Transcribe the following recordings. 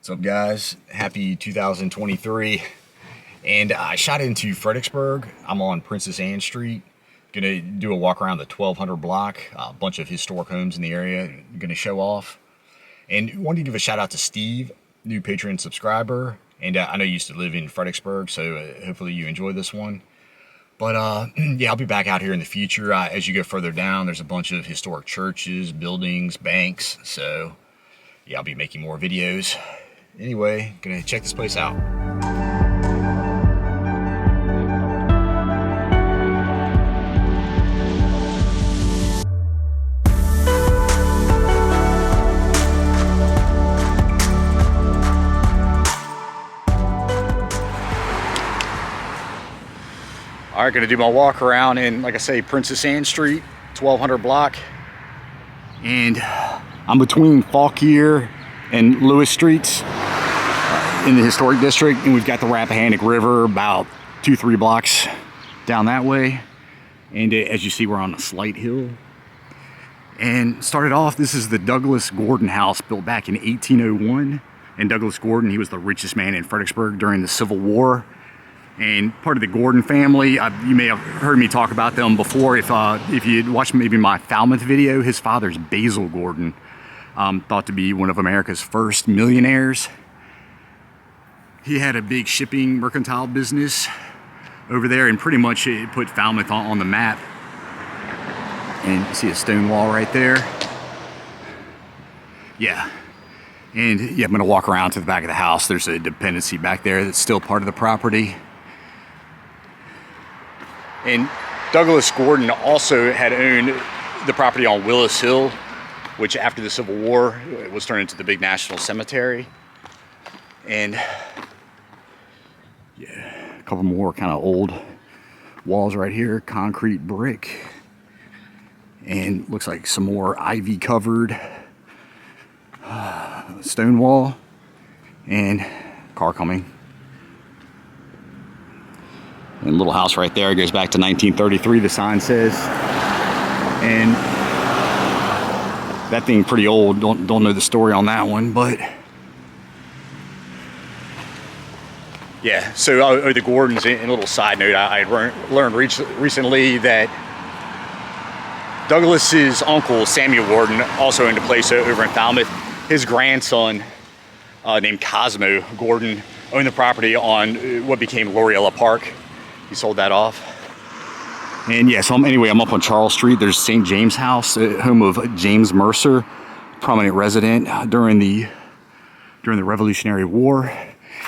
What's up, guys? Happy 2023. And I shot into Fredericksburg. I'm on Princess Anne Street. Gonna do a walk around the 1200 block. A bunch of historic homes in the area. Gonna show off. And wanted to give a shout out to Steve, new Patreon subscriber. And I know you used to live in Fredericksburg, so hopefully you enjoy this one. But yeah, I'll be back out here in the future. As you go further down, there's a bunch of historic churches, buildings, banks. So yeah, I'll be making more videos. Anyway, gonna check this place out. All right, gonna do my walk around in, like I say, Princess Anne Street, 1200 block. And I'm between Fauquier and Lewis Streets in the historic district, and we've got the Rappahannock River about 2-3 blocks down that way. And as you see, we're on a slight hill. And started off, this is the Douglas Gordon House, built back in 1801. And Douglas Gordon, he was the richest man in Fredericksburg during the Civil War. And part of the Gordon family, you may have heard me talk about them before. If you'd watched maybe my Falmouth video, his father's Basil Gordon, thought to be one of America's first millionaires. He had a big shipping mercantile business over there, and pretty much it put Falmouth on the map. And you see a stone wall right there. Yeah. And yeah, I'm gonna walk around to the back of the house. There's a dependency back there that's still part of the property. And Douglas Gordon also had owned the property on Willis Hill, which after the Civil War was turned into the big national cemetery. And yeah, a couple more kind of old walls right here, concrete brick. And looks like some more ivy covered stone wall, and car coming. And little house right there goes back to 1933, the sign says. And that thing pretty old, don't know the story on that one, but yeah. So the Gordons, in a little side note, I learned recently that Douglas's uncle Samuel Gordon also owned a place over in Falmouth. His grandson named Cosmo Gordon owned the property on what became Loriella Park. He sold that off. And yeah, so I'm up on Charles Street. There's St. James House, home of James Mercer, prominent resident during the Revolutionary War.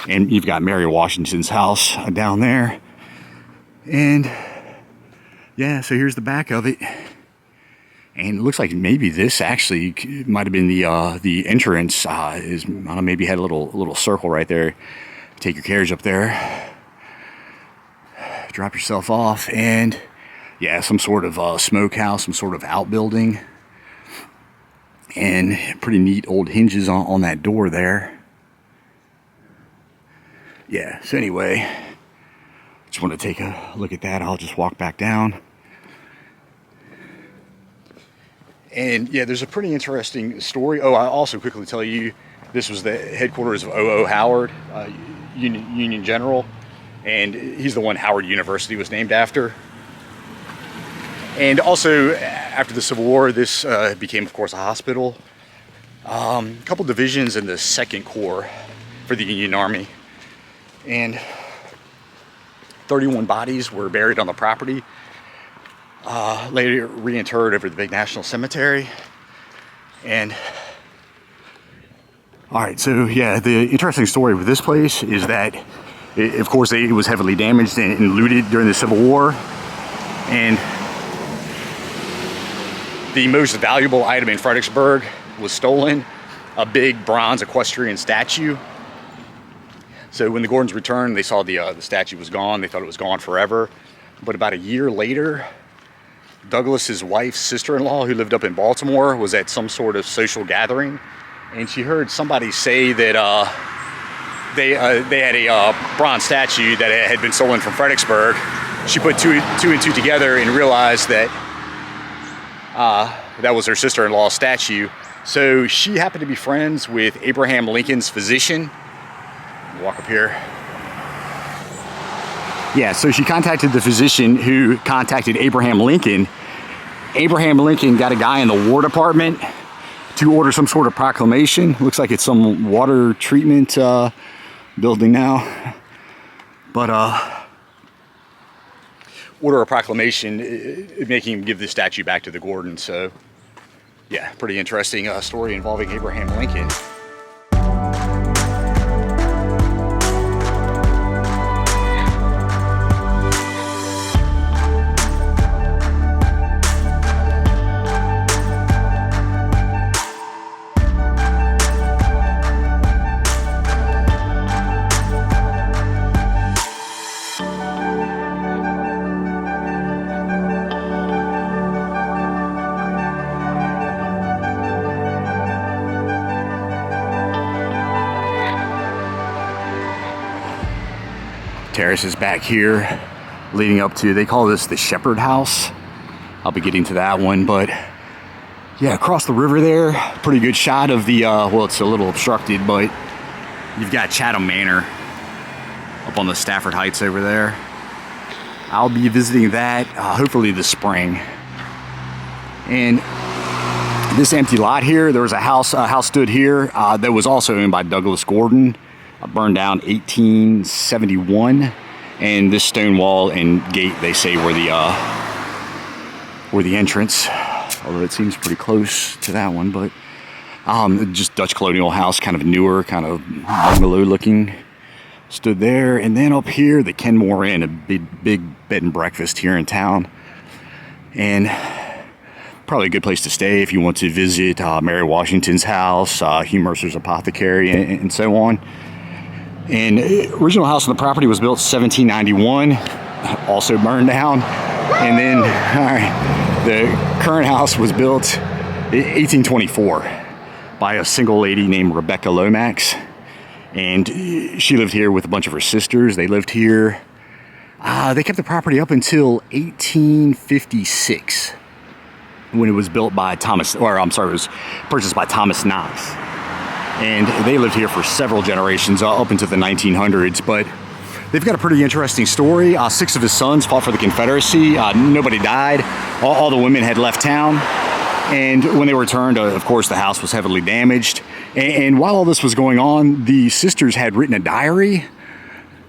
And you've got Mary Washington's house down there. And yeah, so here's the back of it. And it looks like maybe this actually might have been the entrance. I don't know, maybe had a little circle right there. Take your carriage up there, drop yourself off, and yeah, some sort of smokehouse, some sort of outbuilding, and pretty neat old hinges on that door there. Yeah. So anyway, just want to take a look at that. I'll just walk back down. And yeah, there's a pretty interesting story. Oh, I'll also quickly tell you, this was the headquarters of O.O. Howard, Union General, and he's the one Howard University was named after. And also, after the Civil War, this became, of course, a hospital. A couple divisions in the 2nd Corps for the Union Army. And 31 bodies were buried on the property. Later reinterred over the big national cemetery. And all right, so yeah, the interesting story with this place is that of course it was heavily damaged and looted during the Civil War, and the most valuable item in Fredericksburg was stolen, a big bronze equestrian statue. So when the Gordons returned, they saw the statue was gone. They thought it was gone forever. But about a year later, Douglas's wife's sister-in-law, who lived up in Baltimore, was at some sort of social gathering, and she heard somebody say that they had a bronze statue that had been stolen from Fredericksburg. She put two and two together and realized that that was her sister-in-law's statue. So she happened to be friends with Abraham Lincoln's physician. Walk up here. Yeah, so she contacted the physician who contacted Abraham Lincoln. Abraham Lincoln got a guy in the War Department to order some sort of proclamation. Looks like it's some water treatment building now. But order a proclamation making him give the statue back to the Gordon. So yeah, pretty interesting story involving Abraham Lincoln. Terrace is back here leading up to, they call this the Sheppard House. I'll be getting to that one, but yeah, across the river there, pretty good shot of the, well, it's a little obstructed, but you've got Chatham Manor up on the Stafford Heights over there. I'll be visiting that hopefully this spring. And this empty lot here, there was a house stood here that was also owned by Douglas Gordon. Burned down 1871, and this stone wall and gate, they say, were the entrance, although it seems pretty close to that one. But just Dutch colonial house, kind of newer, kind of bungalow looking, stood there. And then up here, the Kenmore Inn, a big bed and breakfast here in town, and probably a good place to stay if you want to visit Mary Washington's house, Hugh Mercer's apothecary, and so on. And original house on the property was built 1791, also burned down. And then the current house was built 1824 by a single lady named Rebecca Lomax. And she lived here with a bunch of her sisters. They lived here. They kept the property up until 1856, when it was built by it was purchased by Thomas Knox. And they lived here for several generations, up into the 1900s. But they've got a pretty interesting story. 6 of his sons fought for the Confederacy. Nobody died. All the women had left town. And when they returned, of course, the house was heavily damaged. And while all this was going on, the sisters had written a diary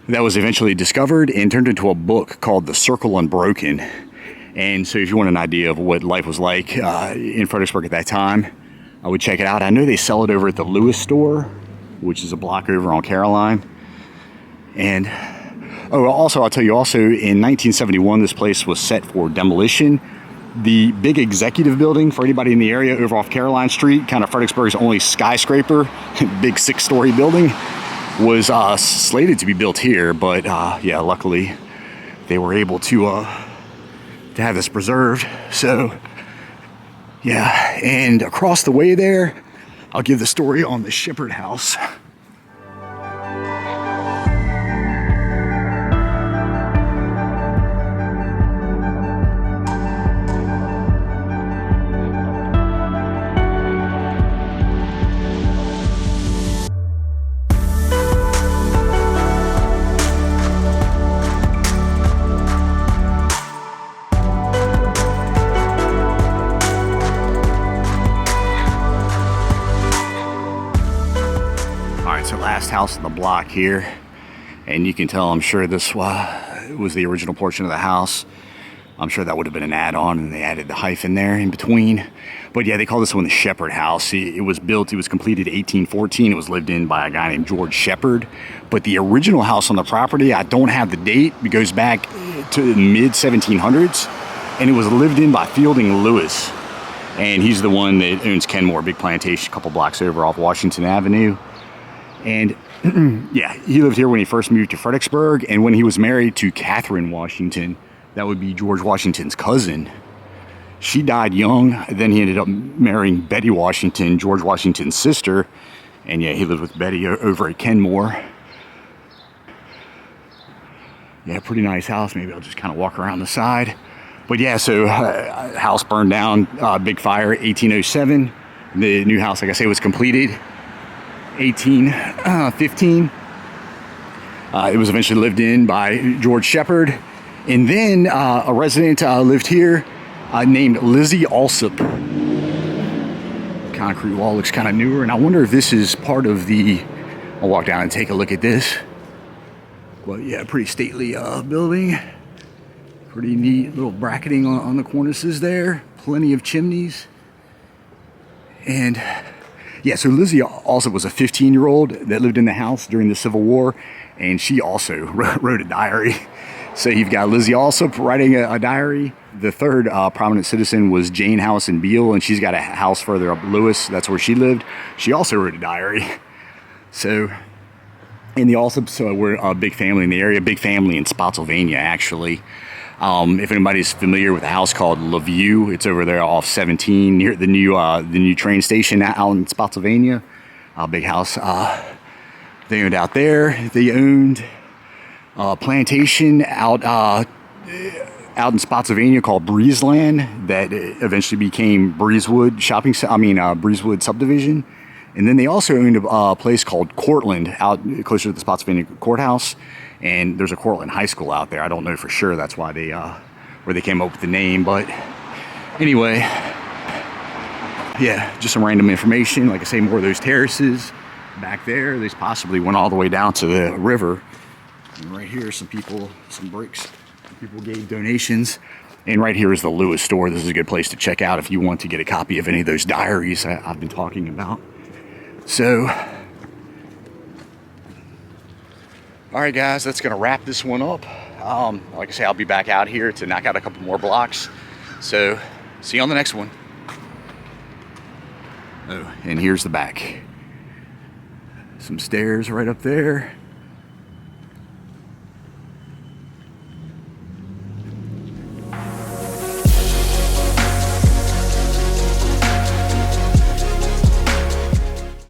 that was eventually discovered and turned into a book called The Circle Unbroken. And so if you want an idea of what life was like in Fredericksburg at that time, I would check it out. I know they sell it over at the Lewis store, which is a block over on Caroline. And also, I'll tell you also, in 1971, this place was set for demolition. The big executive building, for anybody in the area, over off Caroline Street, kind of Fredericksburg's only skyscraper, big 6-story building, was slated to be built here. But yeah, luckily they were able to have this preserved. So yeah, and across the way there, I'll give the story on the Sheppard House. Last house on the block here, and you can tell, I'm sure this was the original portion of the house. I'm sure that would have been an add-on, and they added the hyphen there in between. But yeah, they call this one the Sheppard House. It was completed 1814. It was lived in by a guy named George Sheppard. But the original house on the property, I don't have the date. It goes back to the mid-1700s, and it was lived in by Fielding Lewis. And he's the one that owns Kenmore, big plantation, a couple blocks over off Washington Avenue. And yeah, he lived here when he first moved to Fredericksburg, and when he was married to Catherine Washington, that would be George Washington's cousin. She died young. Then he ended up marrying Betty Washington, George Washington's sister. And yeah, he lived with Betty over at Kenmore. Yeah, pretty nice house. Maybe I'll just kind of walk around the side. But yeah, so house burned down, big fire, 1807. The new house, like I say, was completed 1815. It was eventually lived in by George Sheppard. And then a resident lived here named Lizzie Alsop. Concrete wall looks kind of newer, and I wonder if this is part of the... I'll walk down and take a look at this. Well, yeah, pretty stately building. Pretty neat little bracketing on the cornices there. Plenty of chimneys. And yeah, so Lizzie also was a 15-year-old that lived in the house during the Civil War, and she also wrote a diary. So you've got Lizzie Alsop writing a diary. The third prominent citizen was Jane House in Beale, and she's got a house further up Lewis. That's where she lived. She also wrote a diary. So, and the Alsops were a big family in the area, big family in Spotsylvania, actually. If anybody's familiar with a house called LaView, it's over there off 17 near the new train station out in Spotsylvania. A big house they owned out there. They owned a plantation out in Spotsylvania called Breezeland that eventually became Breezewood Breezewood subdivision. And then they also owned a place called Cortland out closer to the Spotsylvania courthouse. And there's a Cortland High School out there. I don't know for sure. That's why where they came up with the name. But anyway, yeah, just some random information. Like I say, more of those terraces back there. They possibly went all the way down to the river. And right here, some bricks. People gave donations. And right here is the Lewis store. This is a good place to check out if you want to get a copy of any of those diaries I've been talking about. So, all right, guys, that's going to wrap this one up. Like I say, I'll be back out here to knock out a couple more blocks. So, see you on the next one. Oh, and here's the back. Some stairs right up there.